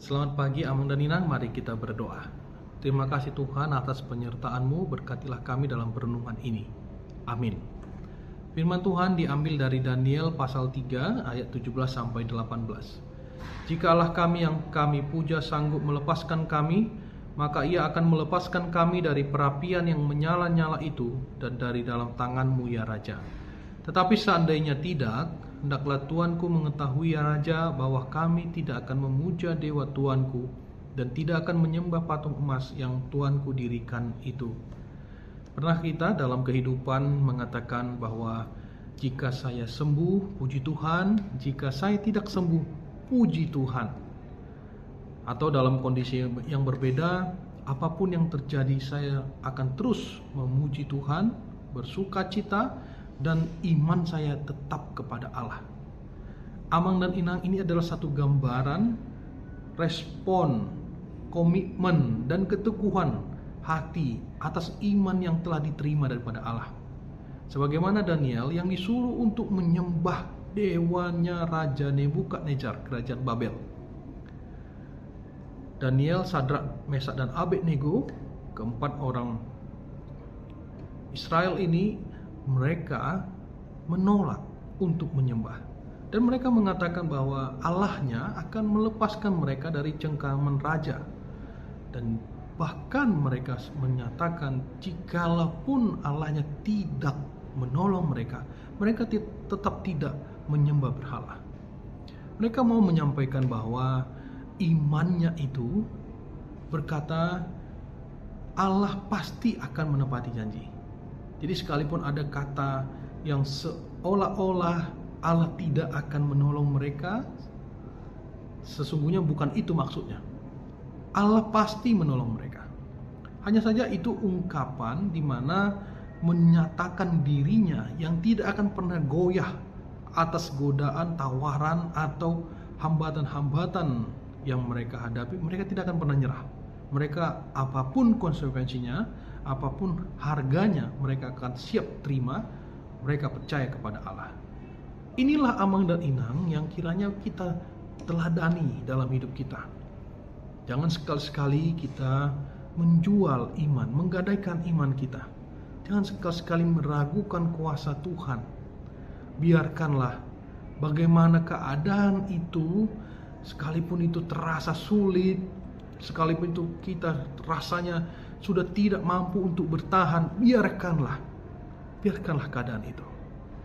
Selamat pagi Amang dan Inang, mari kita berdoa. Terima kasih Tuhan atas penyertaan-Mu, berkatilah kami dalam perenungan ini. Amin. Firman Tuhan diambil dari Daniel pasal 3 ayat 17-18. Jika Allah kami yang kami puja sanggup melepaskan kami, maka Ia akan melepaskan kami dari perapian yang menyala-nyala itu dan dari dalam tangan-Mu ya Raja. Tetapi seandainya tidak, hendaklah Tuanku mengetahui ya Raja bahwa kami tidak akan memuja dewa Tuanku dan tidak akan menyembah patung emas yang Tuanku dirikan itu. Pernah kita dalam kehidupan mengatakan bahwa jika saya sembuh, puji Tuhan, jika saya tidak sembuh, puji Tuhan. Atau dalam kondisi yang berbeda, apapun yang terjadi saya akan terus memuji Tuhan, bersuka cita, dan iman saya tetap kepada Allah. Amang dan Inang, ini adalah satu gambaran respon, komitmen, dan keteguhan hati atas iman yang telah diterima daripada Allah. Sebagaimana Daniel yang disuruh untuk menyembah dewanya Raja Nebukadnezar, kerajaan Babel. Daniel, Sadrak, Mesak, dan Abednego, keempat orang Israel ini, mereka menolak untuk menyembah. Dan mereka mengatakan bahwa Allahnya akan melepaskan mereka dari cengkraman raja. Dan bahkan mereka menyatakan jikalaupun Allahnya tidak menolong mereka, mereka tetap tidak menyembah berhala. Mereka mau menyampaikan bahwa imannya itu berkata Allah pasti akan menepati janji. Jadi sekalipun ada kata yang seolah-olah Allah tidak akan menolong mereka, sesungguhnya bukan itu maksudnya. Allah pasti menolong mereka. Hanya saja itu ungkapan di mana menyatakan dirinya yang tidak akan pernah goyah atas godaan, tawaran, atau hambatan-hambatan yang mereka hadapi. Mereka tidak akan pernah nyerah. Mereka apapun konsekuensinya, apapun harganya, mereka akan siap terima. Mereka percaya kepada Allah. Inilah Amang dan Inang yang kiranya kita teladani dalam hidup kita. Jangan sekali-sekali kita menjual iman, menggadaikan iman kita. Jangan sekali-sekali meragukan kuasa Tuhan. Biarkanlah bagaimana keadaan itu, sekalipun itu terasa sulit, sekalipun itu kita rasanya sudah tidak mampu untuk bertahan, biarkanlah keadaan itu.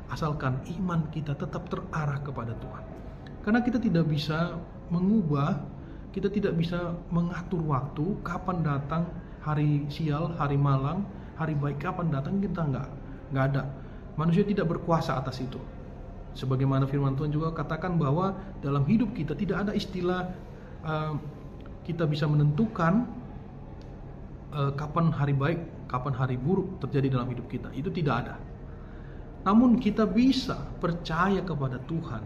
Asalkan iman kita tetap terarah kepada Tuhan. Karena kita tidak bisa mengubah, kita tidak bisa mengatur waktu, kapan datang hari sial, hari malang, hari baik kapan datang, kita nggak ada. Manusia tidak berkuasa atas itu. Sebagaimana firman Tuhan juga katakan bahwa dalam hidup kita tidak ada istilah kita bisa menentukan kapan hari baik, kapan hari buruk terjadi dalam hidup kita. Itu tidak ada. Namun kita bisa percaya kepada Tuhan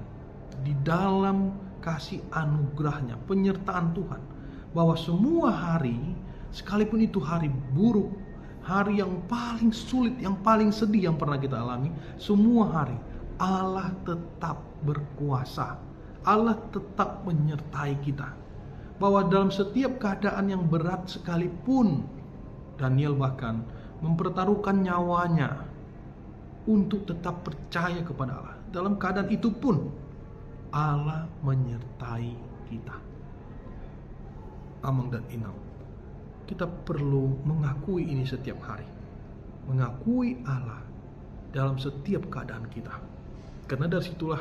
di dalam kasih anugerahnya, penyertaan Tuhan, bahwa semua hari, sekalipun itu hari buruk, hari yang paling sulit, yang paling sedih yang pernah kita alami, semua hari Allah tetap berkuasa. Allah tetap menyertai kita. Bahwa dalam setiap keadaan yang berat sekalipun, Daniel bahkan mempertaruhkan nyawanya untuk tetap percaya kepada Allah. Dalam keadaan itu pun Allah menyertai kita. Amang dan Inang, kita perlu mengakui ini setiap hari. Mengakui Allah dalam setiap keadaan kita. Karena dari situlah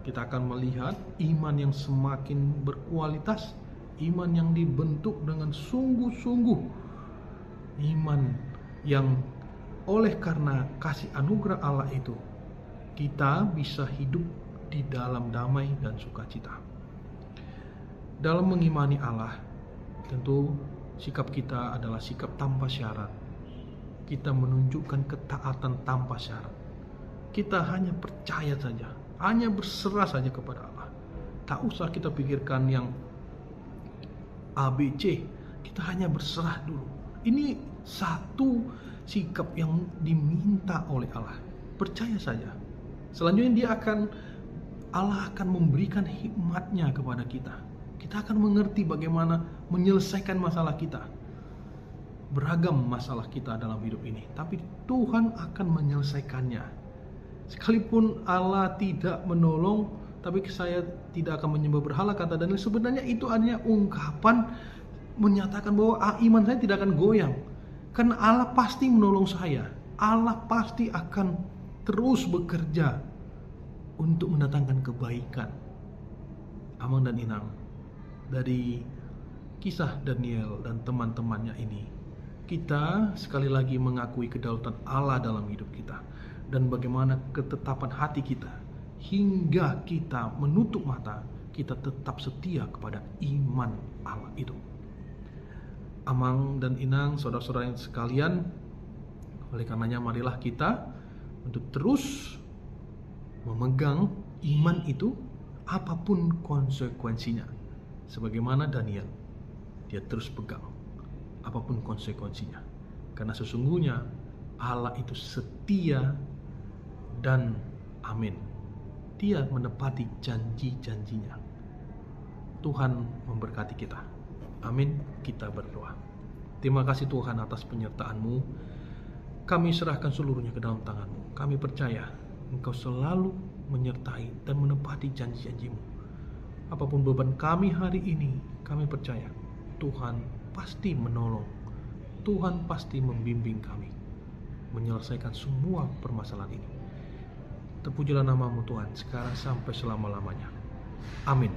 kita akan melihat iman yang semakin berkualitas, iman yang dibentuk dengan sungguh-sungguh, iman yang oleh karena kasih anugerah Allah itu, kita bisa hidup di dalam damai dan sukacita. Dalam mengimani Allah, tentu sikap kita adalah sikap tanpa syarat. Kita menunjukkan ketaatan tanpa syarat. Kita hanya percaya saja, hanya berserah saja kepada Allah. Tak usah kita pikirkan yang ABC, kita hanya berserah dulu. Ini satu sikap yang diminta oleh Allah. Percaya saja. Selanjutnya Allah akan memberikan hikmatnya kepada kita. Kita akan mengerti bagaimana menyelesaikan masalah kita. Beragam masalah kita dalam hidup ini, tapi Tuhan akan menyelesaikannya. Sekalipun Allah tidak menolong, tapi saya tidak akan menyembah berhala, kata Daniel. Sebenarnya itu hanya ungkapan menyatakan bahwa iman saya tidak akan goyang. Karena Allah pasti menolong saya. Allah pasti akan terus bekerja untuk mendatangkan kebaikan. Amang dan Inang, dari kisah Daniel dan teman-temannya ini, kita sekali lagi mengakui kedaulatan Allah dalam hidup kita. Dan bagaimana ketetapan hati kita, hingga kita menutup mata, kita tetap setia kepada iman Allah itu. Amang dan Inang, saudara-saudara yang sekalian, oleh karenanya marilah kita untuk terus memegang iman itu apapun konsekuensinya. Sebagaimana Daniel, dia terus pegang apapun konsekuensinya. Karena sesungguhnya Allah itu setia dan amin. Dia menepati janji-janjinya. Tuhan memberkati kita. Amin. Kita berdoa. Terima kasih Tuhan atas penyertaan-Mu. Kami serahkan seluruhnya ke dalam tangan-Mu. Kami percaya Engkau selalu menyertai dan menepati janji-janji-Mu. Apapun beban kami hari ini, kami percaya Tuhan pasti menolong. Tuhan pasti membimbing kami menyelesaikan semua permasalahan ini. Terpujilah nama-Mu Tuhan, sekarang sampai selama-lamanya. Amin.